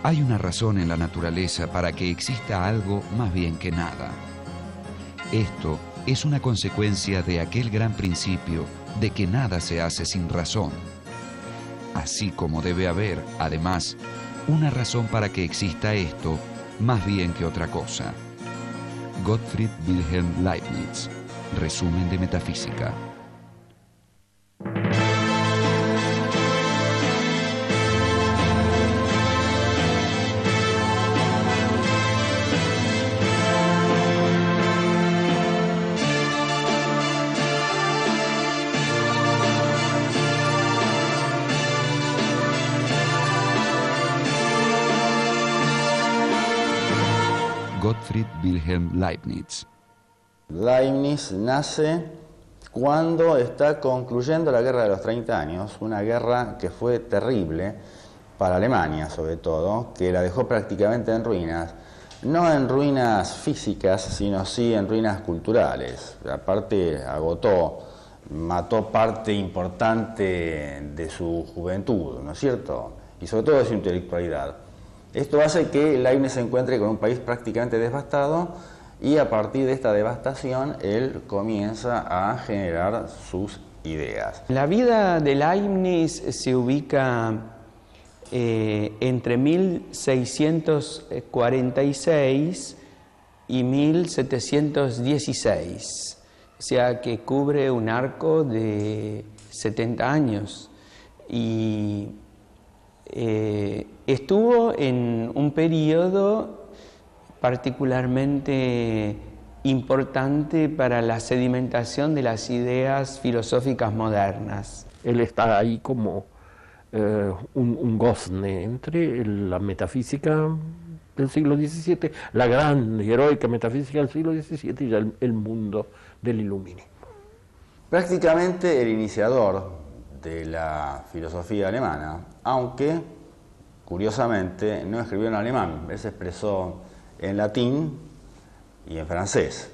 Hay una razón en la naturaleza para que exista algo más bien que nada. Esto es una consecuencia de aquel gran principio de que nada se hace sin razón. Así como debe haber, además, una razón para que exista esto más bien que otra cosa. Gottfried Wilhelm Leibniz. Resumen de Metafísica. Gottfried Wilhelm Leibniz. Leibniz nace cuando está concluyendo la Guerra de los 30 años, una guerra que fue terrible para Alemania sobre todo, que la dejó prácticamente en ruinas, no en ruinas físicas, sino sí en ruinas culturales. Aparte mató parte importante de su juventud, ¿no es cierto? Y sobre todo de su intelectualidad. Esto hace que Leibniz se encuentre con un país prácticamente devastado y a partir de esta devastación él comienza a generar sus ideas. La vida de Leibniz se ubica entre 1646 y 1716, o sea que cubre un arco de 70 años y estuvo en un periodo particularmente importante para la sedimentación de las ideas filosóficas modernas. Él está ahí como un gozne entre la metafísica del siglo XVII, la gran y heroica metafísica del siglo XVII y ya el mundo del iluminismo. Prácticamente el iniciador de la filosofía alemana, aunque curiosamente no escribió en alemán, él se expresó en latín y en francés,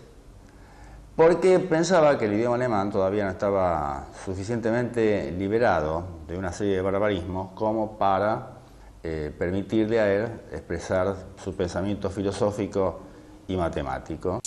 porque pensaba que el idioma alemán todavía no estaba suficientemente liberado de una serie de barbarismos como para permitirle a él expresar su pensamiento filosófico y matemático.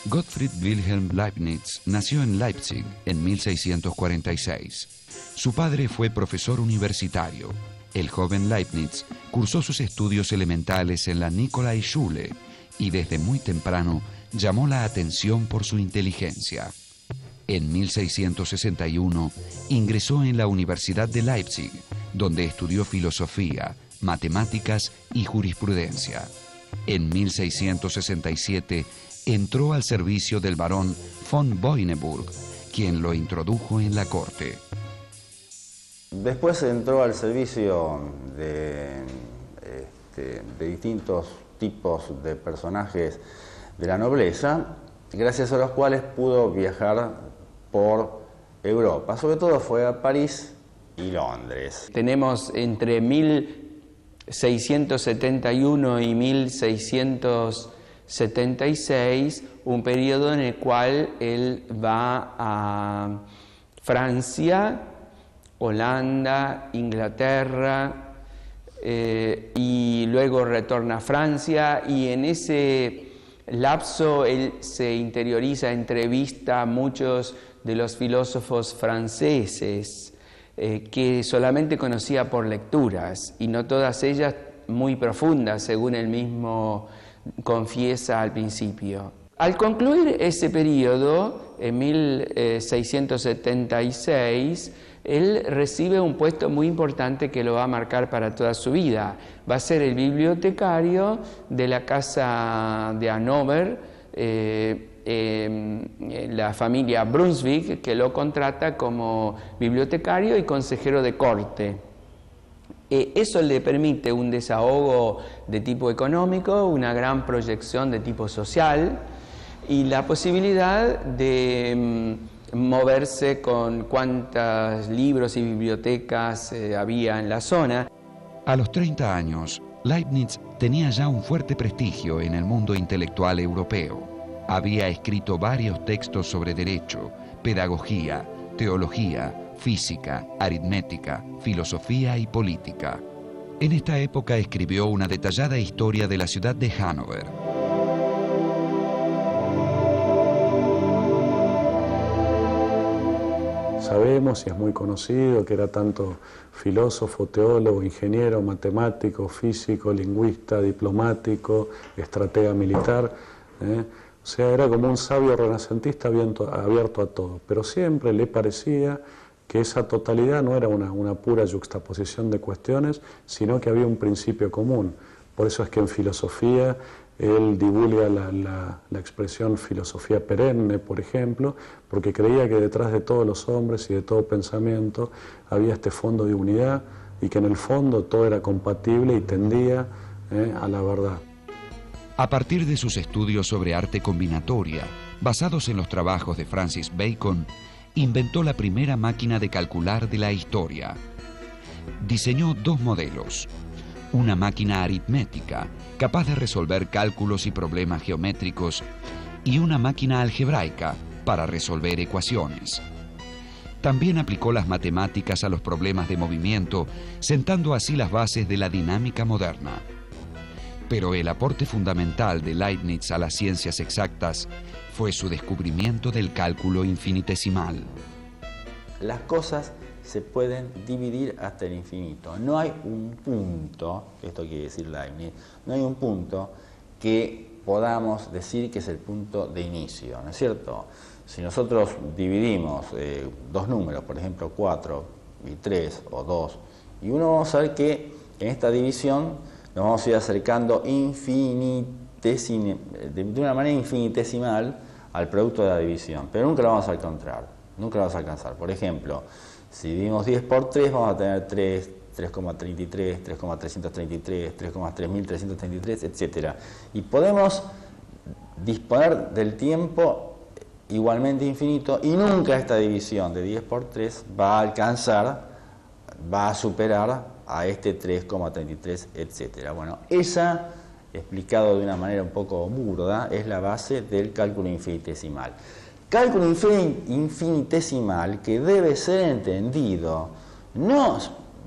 Gottfried Wilhelm Leibniz nació en Leipzig en 1646. Su padre fue profesor universitario. El joven Leibniz cursó sus estudios elementales en la Nikolai-Schule y desde muy temprano llamó la atención por su inteligencia. En 1661 ingresó en la Universidad de Leipzig, donde estudió filosofía, matemáticas y jurisprudencia. En 1667 entró al servicio del barón von Boineburg, quien lo introdujo en la corte. Después entró al servicio de distintos tipos de personajes de la nobleza, gracias a los cuales pudo viajar por Europa. Sobre todo fue a París y Londres. Tenemos entre 1671 y 1676 un periodo en el cual él va a Francia, Holanda, Inglaterra, y luego retorna a Francia, y en ese lapso él se interioriza, entrevista a muchos de los filósofos franceses que solamente conocía por lecturas, y no todas ellas muy profundas, según él mismo confiesa al principio. Al concluir ese periodo, en 1676, él recibe un puesto muy importante que lo va a marcar para toda su vida. Va a ser el bibliotecario de la casa de Hannover, la familia Brunswick, que lo contrata como bibliotecario y consejero de corte. Eso le permite un desahogo de tipo económico, una gran proyección de tipo social y la posibilidad de moverse con cuántos libros y bibliotecas había en la zona. A los 30 años, Leibniz tenía ya un fuerte prestigio en el mundo intelectual europeo. Había escrito varios textos sobre derecho, pedagogía, teología, física, aritmética, filosofía y política. En esta época escribió una detallada historia de la ciudad de Hannover. Sabemos, y es muy conocido, que era tanto filósofo, teólogo, ingeniero, matemático, físico, lingüista, diplomático, estratega militar. O sea, era como un sabio renacentista abierto a todo, pero siempre le parecía que esa totalidad no era una pura yuxtaposición de cuestiones, sino que había un principio común. Por eso es que en filosofía él divulga la expresión filosofía perenne, por ejemplo, porque creía que detrás de todos los hombres y de todo pensamiento había este fondo de unidad y que en el fondo todo era compatible y tendía a la verdad. A partir de sus estudios sobre arte combinatoria, basados en los trabajos de Francis Bacon, inventó la primera máquina de calcular de la historia. Diseñó dos modelos: una máquina aritmética, capaz de resolver cálculos y problemas geométricos, y una máquina algebraica, para resolver ecuaciones. También aplicó las matemáticas a los problemas de movimiento, sentando así las bases de la dinámica moderna. Pero el aporte fundamental de Leibniz a las ciencias exactas fue su descubrimiento del cálculo infinitesimal. Las cosas se pueden dividir hasta el infinito. No hay un punto, esto quiere decir Leibniz, no hay un punto que podamos decir que es el punto de inicio, ¿no es cierto? Si nosotros dividimos dos números, por ejemplo 4 y 3 o 2 y 1, vamos a ver que en esta división nos vamos a ir acercando de una manera infinitesimal al producto de la división, pero nunca lo vamos a encontrar, nunca lo vamos a alcanzar. Por ejemplo, si dividimos 10 por 3, vamos a tener 3, 3,33, 3,333, 3,3333, etc. Y podemos disponer del tiempo igualmente infinito y nunca esta división de 10 por 3 va a alcanzar, va a superar a este 3,33, etc. Bueno, esa, explicado de una manera un poco burda, es la base del cálculo infinitesimal. Cálculo infinitesimal que debe ser entendido no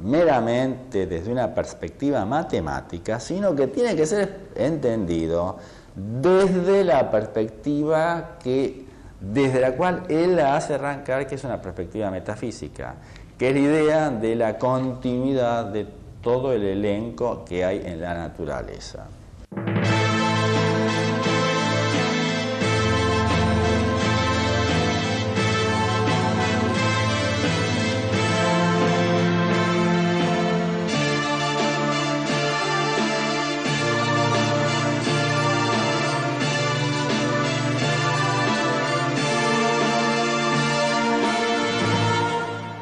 meramente desde una perspectiva matemática, sino que tiene que ser entendido desde la perspectiva desde la cual él la hace arrancar, que es una perspectiva metafísica, que es la idea de la continuidad de todo el elenco que hay en la naturaleza.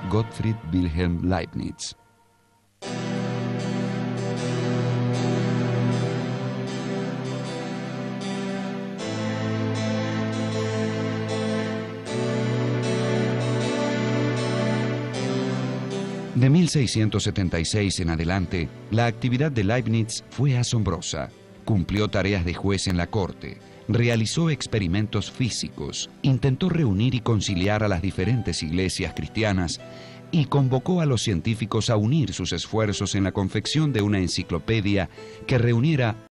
Gottfried Wilhelm Leibniz. De 1676 en adelante, la actividad de Leibniz fue asombrosa. Cumplió tareas de juez en la corte, realizó experimentos físicos, intentó reunir y conciliar a las diferentes iglesias cristianas y convocó a los científicos a unir sus esfuerzos en la confección de una enciclopedia que reuniera